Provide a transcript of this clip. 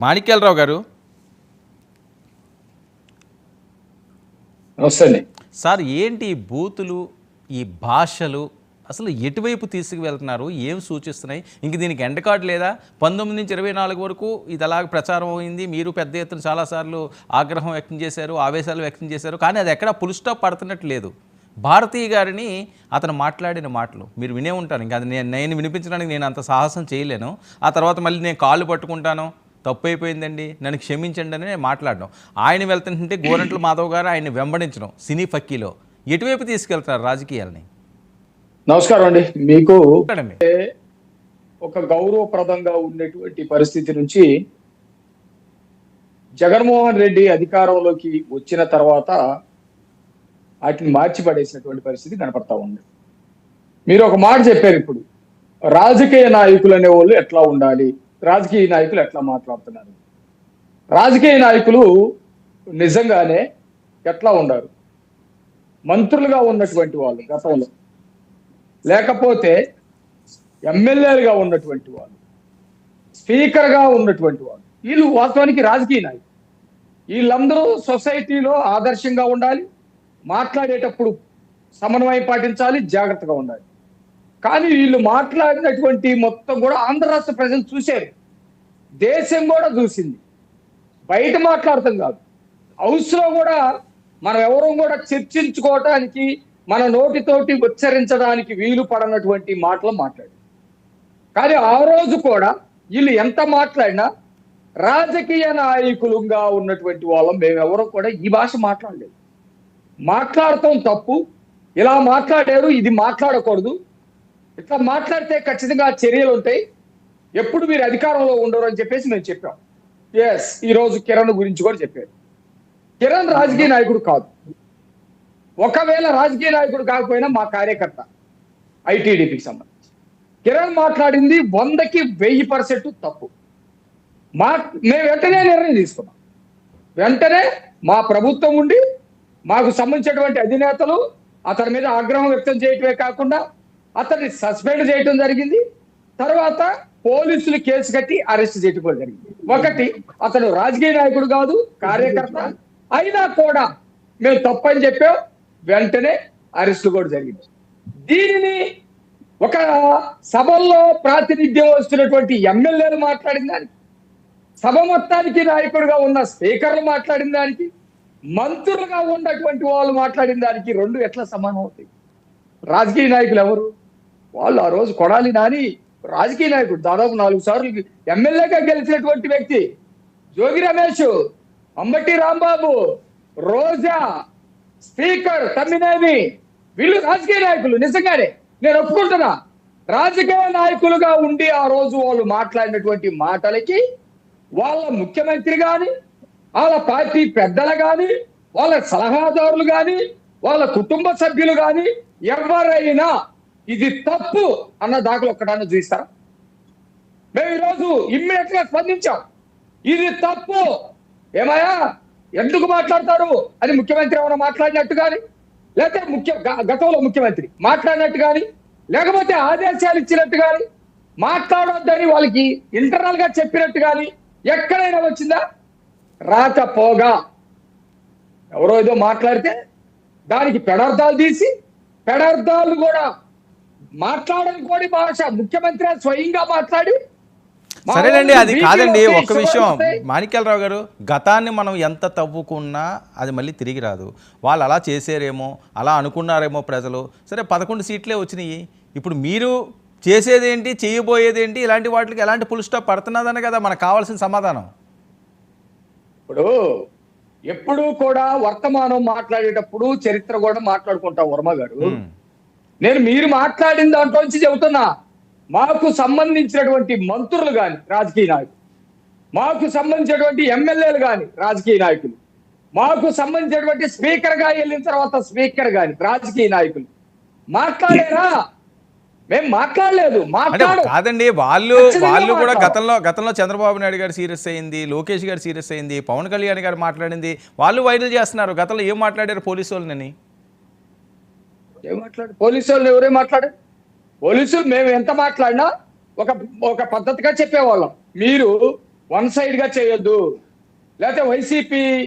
మాణిక్యాలరావు గారు, నమస్తే సార్ ఏంటి ఈ బూతులు, ఈ భాషలు అసలు ఎటువైపు తీసుకువెళ్తున్నారు? ఏం సూచిస్తున్నాయి? ఇంక దీనికి ఎండ్ కార్డ్ లేదా? 19 నుంచి 24 వరకు ఇది అలాగ ప్రచారం అయింది. మీరు పెద్ద ఎత్తున చాలాసార్లు ఆగ్రహం వ్యక్తం చేశారు, ఆవేశాలు వ్యక్తం చేశారు. కానీ అది ఎక్కడా ఫుల్ స్టాప్ పడుతున్నట్టు లేదు. భారతీయ గారిని అతను మాట్లాడిన మాటలు మీరు వినే ఉంటారు. ఇంకా అది నేను వినిపించడానికి నేను అంత సాహసం చేయలేను. ఆ తర్వాత మళ్ళీ నేను కాళ్ళు పట్టుకుంటాను, తప్పు అయిపోయిందండి, నన్ను క్షమించండి అని నేను మాట్లాడడం. ఆయన వెళ్తుంటే గోరంట్ల మాధవ్ గారు ఆయన్ని వెంబడించడం సినీ ఫక్కీలో. ఎటువైపు తీసుకెళ్తున్నారు రాజకీయాలని? నమస్కారం అండి. మీకు ఒక గౌరవప్రదంగా ఉన్నటువంటి పరిస్థితి నుంచి జగన్మోహన్ రెడ్డి అధికారంలోకి వచ్చిన తర్వాత వాటిని మార్చిపడేసినటువంటి పరిస్థితి కనపడతా ఉంది. మీరు ఒక మాట చెప్పారు, ఇప్పుడు రాజకీయ నాయకులు అనే వాళ్ళు ఎట్లా ఉండాలి, రాజకీయ నాయకులు ఎట్లా మాట్లాడుతున్నారు. రాజకీయ నాయకులు నిజంగానే ఎట్లా ఉండారు? మంత్రులుగా ఉన్నటువంటి వాళ్ళు గతంలో, లేకపోతే ఎమ్మెల్యేలుగా ఉన్నటువంటి వాళ్ళు, స్పీకర్గా ఉన్నటువంటి వాళ్ళు, వీళ్ళు వాస్తవానికి రాజకీయ నాయకులు. వీళ్ళందరూ సొసైటీలో ఆదర్శంగా ఉండాలి, మాట్లాడేటప్పుడు సమన్వయం పాటించాలి, జాగ్రత్తగా ఉండాలి. కానీ వీళ్ళు మాట్లాడినటువంటి మొత్తం కూడా ఆంధ్ర రాష్ట్ర ప్రజలు చూశారు, దేశం కూడా చూసింది. బయట మాట్లాడతాం కాదు, హౌస్లో కూడా మనం ఎవరూ కూడా చర్చించుకోవటానికి, మన నోటితోటి ఉచ్చరించడానికి వీలు పడనటువంటి మాటలు మాట్లాడారు. కానీ ఆ రోజు కూడా వీళ్ళు ఎంత మాట్లాడినా రాజకీయ నాయకులుగా ఉన్నటువంటి వాళ్ళం మేమెవరూ కూడా ఈ భాష మాట్లాడలేదు. మాట్లాడటం తప్పు, ఇలా మాట్లాడారు, ఇది మాట్లాడకూడదు, ఇట్లా మాట్లాడితే ఖచ్చితంగా చర్యలు ఉంటాయి, ఎప్పుడు మీరు అధికారంలో ఉండరు అని చెప్పేసి మేము చెప్పాం. ఎస్, ఈరోజు కిరణ్ గురించి కూడా చెప్పారు. కిరణ్ రాజకీయ నాయకుడు కాదు. ఒకవేళ రాజకీయ నాయకుడు కాకపోయినా మా కార్యకర్త, ఐటీడీపీకి సంబంధించి. కిరణ్ మాట్లాడింది 100కి 1000% తప్పు. మేము వెంటనే నిర్ణయం తీసుకున్నాం. వెంటనే మా ప్రభుత్వం ఉండి మాకు సంబంధించినటువంటి అధినేతలు అతని మీద ఆగ్రహం వ్యక్తం చేయటమే కాకుండా అతన్ని సస్పెండ్ చేయడం జరిగింది. తర్వాత పోలీసులు కేసు కట్టి అరెస్ట్ చేయడం కూడా జరిగింది. ఒకటి, అతను రాజకీయ నాయకుడు కాదు, కార్యకర్త అయినా కూడా మేము తప్పని చెప్పాం, వెంటనే అరెస్టులు కూడా జరిగింది. దీనిని ఒక సభల్లో ప్రాతినిధ్యం వస్తున్నటువంటి ఎమ్మెల్యేలు మాట్లాడిన దానికి, సభ మొత్తానికి నాయకుడుగా ఉన్న స్పీకర్లు మాట్లాడిన దానికి, మంత్రులుగా ఉన్నటువంటి వాళ్ళు మాట్లాడిన దానికి రెండు ఎట్లా సమానం అవుతాయి? రాజకీయ నాయకులు ఎవరు? వాళ్ళు ఆ రోజు కొడాలి నాని రాజకీయ నాయకుడు, దాదాపు 4 సార్లు ఎమ్మెల్యేగా గెలిచినటువంటి వ్యక్తి. జోగి రమేష్, అంబటి రాంబాబు, రోజా, స్పీకర్ తమ్మినేని, వీళ్ళు రాజకీయ నాయకులు. నిజంగానే నేను ఒప్పుకుంటున్నా, రాజకీయ నాయకులుగా ఉండి ఆ రోజు వాళ్ళు మాట్లాడినటువంటి మాటలకి వాళ్ళ ముఖ్యమంత్రి కానీ, వాళ్ళ పార్టీ పెద్దలు కానీ, వాళ్ళ సలహాదారులు కానీ, వాళ్ళ కుటుంబ సభ్యులు కానీ ఎవరైనా ఇది తప్పు అన్న దాఖలు ఒక్కడన్నా చూస్తారా? మేము ఈరోజు ఇమ్మీడియట్ గా స్పందించాం, ఇది తప్పు, ఏమయ్యా ఎందుకు మాట్లాడతారు అని ముఖ్యమంత్రి ఎవరైనా మాట్లాడినట్టు కానీ, లేకపోతే గతంలో ముఖ్యమంత్రి మాట్లాడినట్టు కానీ, లేకపోతే ఆదేశాలు ఇచ్చినట్టు కానీ, మాట్లాడొద్దని వాళ్ళకి ఇంటర్నల్ గా చెప్పినట్టు కానీ ఎక్కడైనా వచ్చిందా? రాకపోగా ఎవరో ఏదో మాట్లాడితే దానికి పెడార్థాలు తీసి, పెడార్థాలు కూడా మాట్లాడని కోడి భాష ముఖ్యమంత్రి స్వయంగా మాట్లాడి. సరేనండి, అది కాదండి. ఒక్క విషయం మాణిక్యాలరావు గారు, గతాన్ని మనం ఎంత తవ్వుకున్నా అది మళ్ళీ తిరిగి రాదు. వాళ్ళు అలా చేసారేమో, అలా అనుకున్నారేమో ప్రజలు. సరే, 11 సీట్లే వచ్చినాయి. ఇప్పుడు మీరు చేసేదేంటి, చేయబోయేదేంటి, ఇలాంటి వాటికి ఎలాంటి ఫుల్ స్టాప్ పడుతున్నదని కదా మనకు కావాల్సిన సమాధానం. ఇప్పుడు ఎప్పుడు కూడా వర్తమానం మాట్లాడేటప్పుడు చరిత్ర కూడా మాట్లాడుకుంటాం. వర్మ గారు, నేను మీరు మాట్లాడిన దాంట్లో నుంచి చెబుతున్నా, మాకు సంబంధించినటువంటి మంత్రులు కానీ రాజకీయ నాయకులు, మాకు సంబంధించినటువంటి ఎమ్మెల్యేలు కానీ రాజకీయ నాయకులు, మాకు సంబంధించినటువంటి స్పీకర్ గా వెళ్ళిన తర్వాత స్పీకర్ కానీ రాజకీయ నాయకులు మాట్లాడారా? మేము మాట్లాడలేదు. కాదండి, వాళ్ళు కూడా గతంలో చంద్రబాబు నాయుడు గారు సీరియస్ అయింది, లోకేష్ గారు సీరియస్ అయింది, పవన్ కళ్యాణ్ గారు మాట్లాడింది, వాళ్ళు వైరల్ చేస్తున్నారు. గతంలో ఏం మాట్లాడారు పోలీసు వాళ్ళని? పోలీసు వాళ్ళు ఎవరే మాట్లాడారు? పోలీసులు మేము ఎంత మాట్లాడినా ఒక పద్ధతిగా చెప్పేవాళ్ళం. మీరు వన్ సైడ్ గా చేయొద్దు, లేకపోతే వైసీపీ